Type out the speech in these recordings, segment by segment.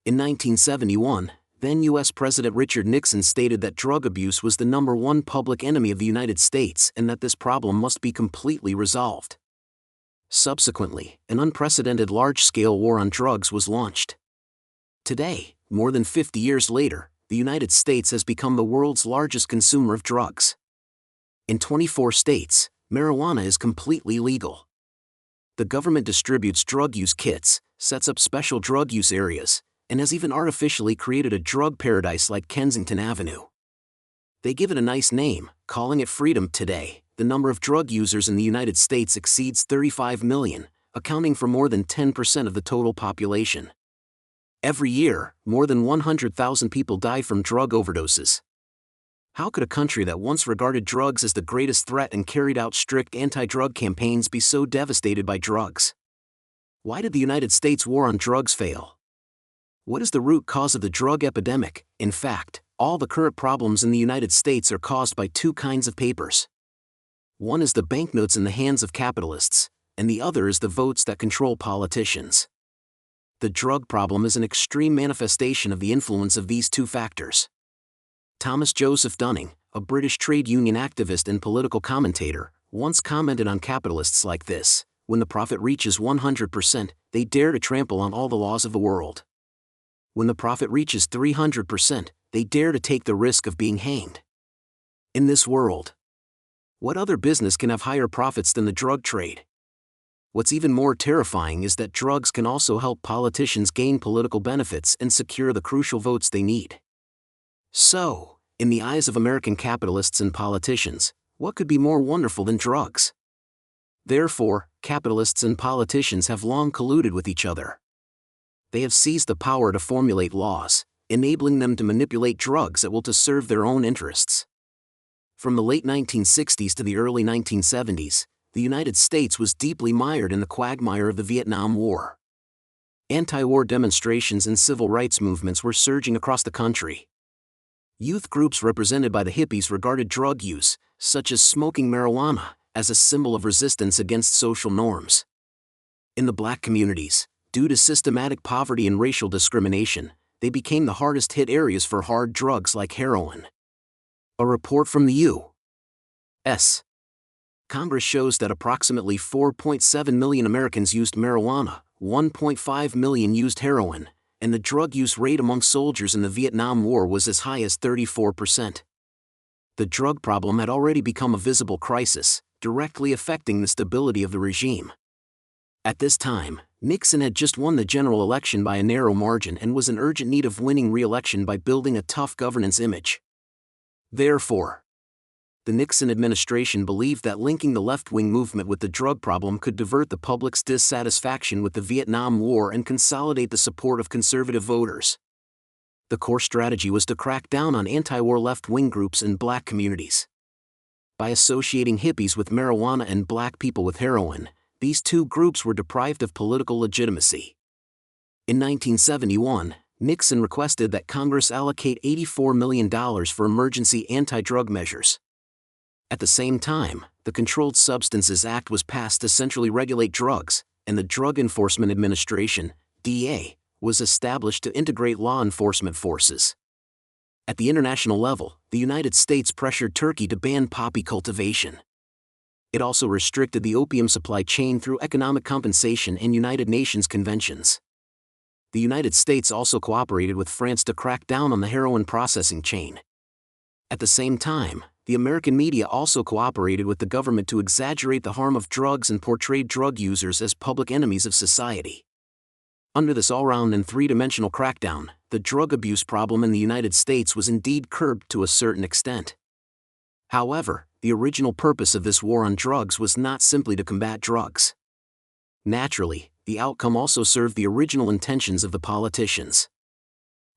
In 1971, then U.S. President Richard Nixon stated that drug abuse was the #1 public enemy of the United States and that this problem must be completely resolved. Subsequently, an unprecedented large-scale war on drugs was launched. Today, more than 50 years later, the United States has become the world's largest consumer of drugs. In 24 states, marijuana is completely legal. The government distributes drug use kits, sets up special drug use areas, and has even artificially created a drug paradise like Kensington Avenue. They give it a nice name, calling it freedom. Today, the number of drug users in the United States exceeds 35 million, accounting for more than 10% of the total population. Every year, more than 100,000 people die from drug overdoses. How could a country that once regarded drugs as the greatest threat and carried out strict anti-drug campaigns be so devastated by drugs? Why did the United States war on drugs fail? What is the root cause of the drug epidemic? In fact, all the current problems in the United States are caused by two kinds of papers. One is the banknotes in the hands of capitalists, and the other is the votes that control politicians. The drug problem is an extreme manifestation of the influence of these two factors. Thomas Joseph Dunning, a British trade union activist and political commentator, once commented on capitalists like this: when the profit reaches 100%, they dare to trample on all the laws of the world. When the profit reaches 300%, they dare to take the risk of being hanged. In this world, what other business can have higher profits than the drug trade? What's even more terrifying is that drugs can also help politicians gain political benefits and secure the crucial votes they need. So, in the eyes of American capitalists and politicians, what could be more wonderful than drugs? Therefore, capitalists and politicians have long colluded with each other. They have seized the power to formulate laws, enabling them to manipulate drugs that will serve their own interests. From the late 1960s to the early 1970s, the United States was deeply mired in the quagmire of the Vietnam War. Anti-war demonstrations and civil rights movements were surging across the country. Youth groups represented by the hippies regarded drug use, such as smoking marijuana, as a symbol of resistance against social norms. In the black communities, due to systematic poverty and racial discrimination, they became the hardest-hit areas for hard drugs like heroin. A report from the U.S. Congress shows that approximately 4.7 million Americans used marijuana, 1.5 million used heroin, and the drug use rate among soldiers in the Vietnam War was as high as 34%. The drug problem had already become a visible crisis, directly affecting the stability of the regime. At this time, Nixon had just won the general election by a narrow margin and was in urgent need of winning re-election by building a tough governance image. Therefore, the Nixon administration believed that linking the left-wing movement with the drug problem could divert the public's dissatisfaction with the Vietnam War and consolidate the support of conservative voters. The core strategy was to crack down on anti-war left-wing groups in black communities. By associating hippies with marijuana and black people with heroin, these two groups were deprived of political legitimacy. In 1971, Nixon requested that Congress allocate $84 million for emergency anti-drug measures. At the same time, the Controlled Substances Act was passed to centrally regulate drugs, and the Drug Enforcement Administration, DEA, was established to integrate law enforcement forces. At the international level, the United States pressured Turkey to ban poppy cultivation. It also restricted the opium supply chain through economic compensation and United Nations conventions. The United States also cooperated with France to crack down on the heroin processing chain. At the same time, the American media also cooperated with the government to exaggerate the harm of drugs and portrayed drug users as public enemies of society. Under this all-round and three-dimensional crackdown, the drug abuse problem in the United States was indeed curbed to a certain extent. However, the original purpose of this war on drugs was not simply to combat drugs. Naturally, the outcome also served the original intentions of the politicians.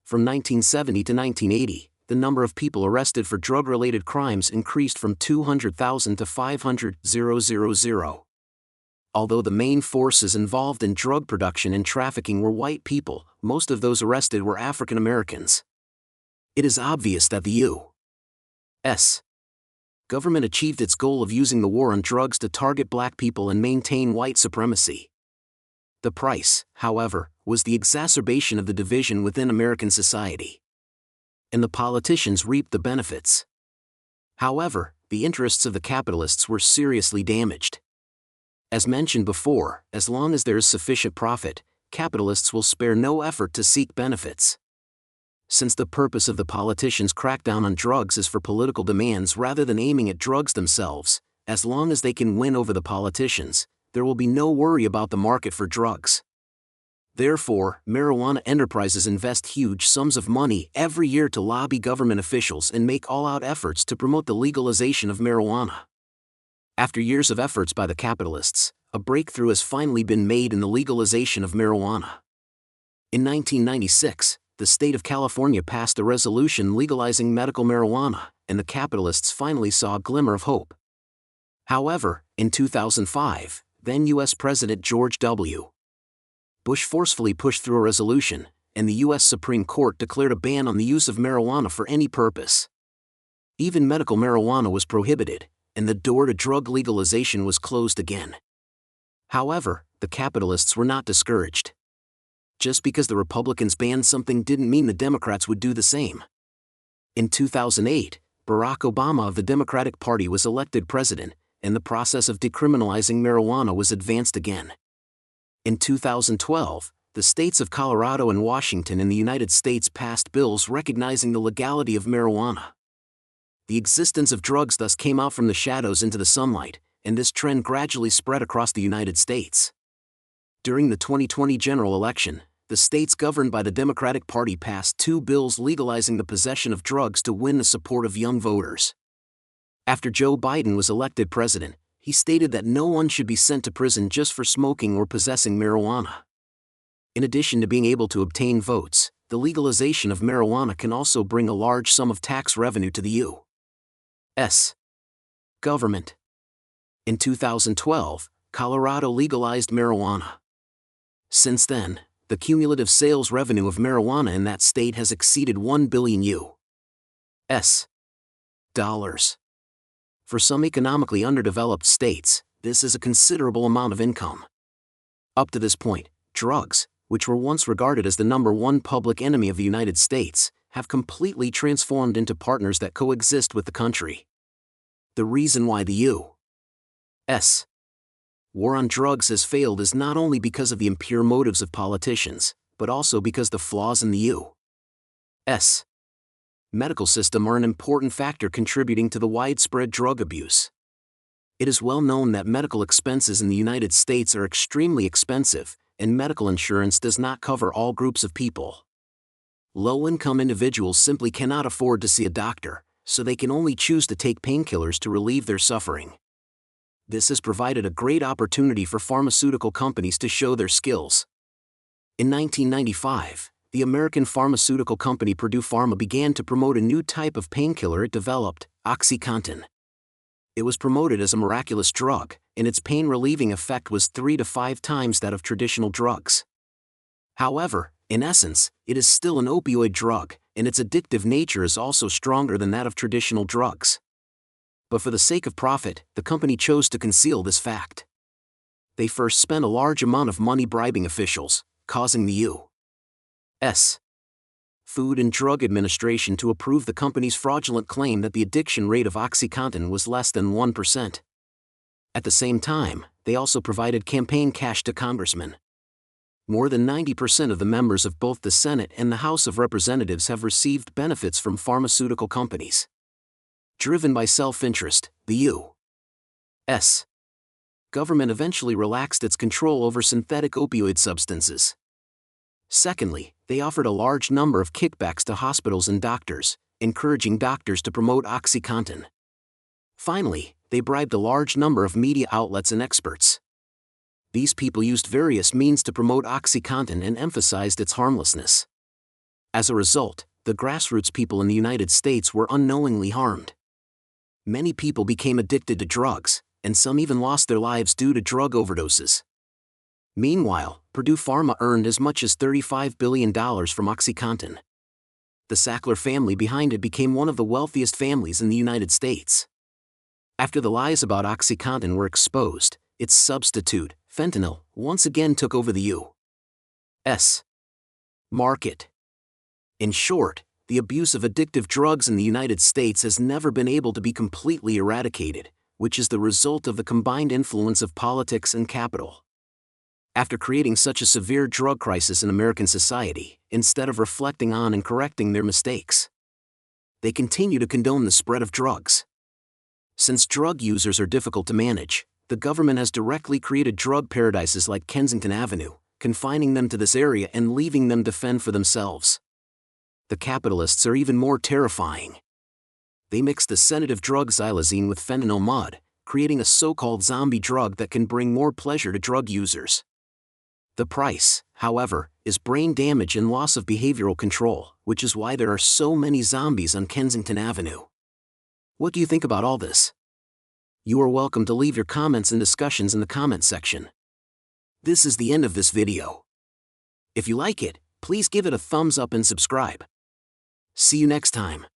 From 1970 to 1980, the number of people arrested for drug-related crimes increased from 200,000 to 500,000. Although the main forces involved in drug production and trafficking were white people, most of those arrested were African Americans. It is obvious that the U.S. government achieved its goal of using the war on drugs to target black people and maintain white supremacy. The price, however, was the exacerbation of the division within American society. And the politicians reaped the benefits. However, the interests of the capitalists were seriously damaged. As mentioned before, as long as there is sufficient profit, capitalists will spare no effort to seek benefits. Since the purpose of the politicians' crackdown on drugs is for political demands rather than aiming at drugs themselves, as long as they can win over the politicians, there will be no worry about the market for drugs. Therefore, marijuana enterprises invest huge sums of money every year to lobby government officials and make all-out efforts to promote the legalization of marijuana. After years of efforts by the capitalists, a breakthrough has finally been made in the legalization of marijuana. In 1996, the state of California passed a resolution legalizing medical marijuana, and the capitalists finally saw a glimmer of hope. However, in 2005, then U.S. President George W. Bush forcefully pushed through a resolution, and the U.S. Supreme Court declared a ban on the use of marijuana for any purpose. Even medical marijuana was prohibited, and the door to drug legalization was closed again. However, the capitalists were not discouraged. Just because the Republicans banned something didn't mean the Democrats would do the same. In 2008, Barack Obama of the Democratic Party was elected president, and the process of decriminalizing marijuana was advanced again. In 2012, the states of Colorado and Washington in the United States passed bills recognizing the legality of marijuana. The existence of drugs thus came out from the shadows into the sunlight, and this trend gradually spread across the United States. During the 2020 general election, the states governed by the Democratic Party passed 2 bills legalizing the possession of drugs to win the support of young voters. After Joe Biden was elected president, he stated that no one should be sent to prison just for smoking or possessing marijuana. In addition to being able to obtain votes, the legalization of marijuana can also bring a large sum of tax revenue to the U.S. government. In 2012, Colorado legalized marijuana. Since then, the cumulative sales revenue of marijuana in that state has exceeded $1 billion U.S. dollars. For some economically underdeveloped states, this is a considerable amount of income. Up to this point, drugs, which were once regarded as the #1 public enemy of the United States, have completely transformed into partners that coexist with the country. The reason why the U.S. war on drugs has failed is not only because of the impure motives of politicians, but also because the flaws in the U.S. medical system are an important factor contributing to the widespread drug abuse. It is well known that medical expenses in the United States are extremely expensive, and medical insurance does not cover all groups of people. Low-income individuals simply cannot afford to see a doctor, so they can only choose to take painkillers to relieve their suffering. This has provided a great opportunity for pharmaceutical companies to show their skills. In 1995, the American pharmaceutical company Purdue Pharma began to promote a new type of painkiller it developed, OxyContin. It was promoted as a miraculous drug, and its pain-relieving effect was 3 to 5 times that of traditional drugs. However, in essence, it is still an opioid drug, and its addictive nature is also stronger than that of traditional drugs. But for the sake of profit, the company chose to conceal this fact. They first spent a large amount of money bribing officials, causing the U.S. Food and Drug Administration to approve the company's fraudulent claim that the addiction rate of OxyContin was less than 1%. At the same time, they also provided campaign cash to congressmen. More than 90% of the members of both the Senate and the House of Representatives have received benefits from pharmaceutical companies. Driven by self-interest, the U.S. government eventually relaxed its control over synthetic opioid substances. Secondly, they offered a large number of kickbacks to hospitals and doctors, encouraging doctors to promote OxyContin. Finally, they bribed a large number of media outlets and experts. These people used various means to promote OxyContin and emphasized its harmlessness. As a result, the grassroots people in the United States were unknowingly harmed. Many people became addicted to drugs, and some even lost their lives due to drug overdoses. Meanwhile, Purdue Pharma earned as much as $35 billion from OxyContin. The Sackler family behind it became one of the wealthiest families in the United States. After the lies about OxyContin were exposed, its substitute, fentanyl once again took over the U.S. market. In short, the abuse of addictive drugs in the United States has never been able to be completely eradicated, which is the result of the combined influence of politics and capital. After creating such a severe drug crisis in American society, instead of reflecting on and correcting their mistakes, they continue to condone the spread of drugs. Since drug users are difficult to manage, the government has directly created drug paradises like Kensington Avenue, confining them to this area and leaving them to fend for themselves. The capitalists are even more terrifying. They mix the sedative drug xylazine with fentanyl mud, creating a so-called zombie drug that can bring more pleasure to drug users. The price, however, is brain damage and loss of behavioral control, which is why there are so many zombies on Kensington Avenue. What do you think about all this? You are welcome to leave your comments and discussions in the comment section. This is the end of this video. If you like it, please give it a thumbs up and subscribe. See you next time.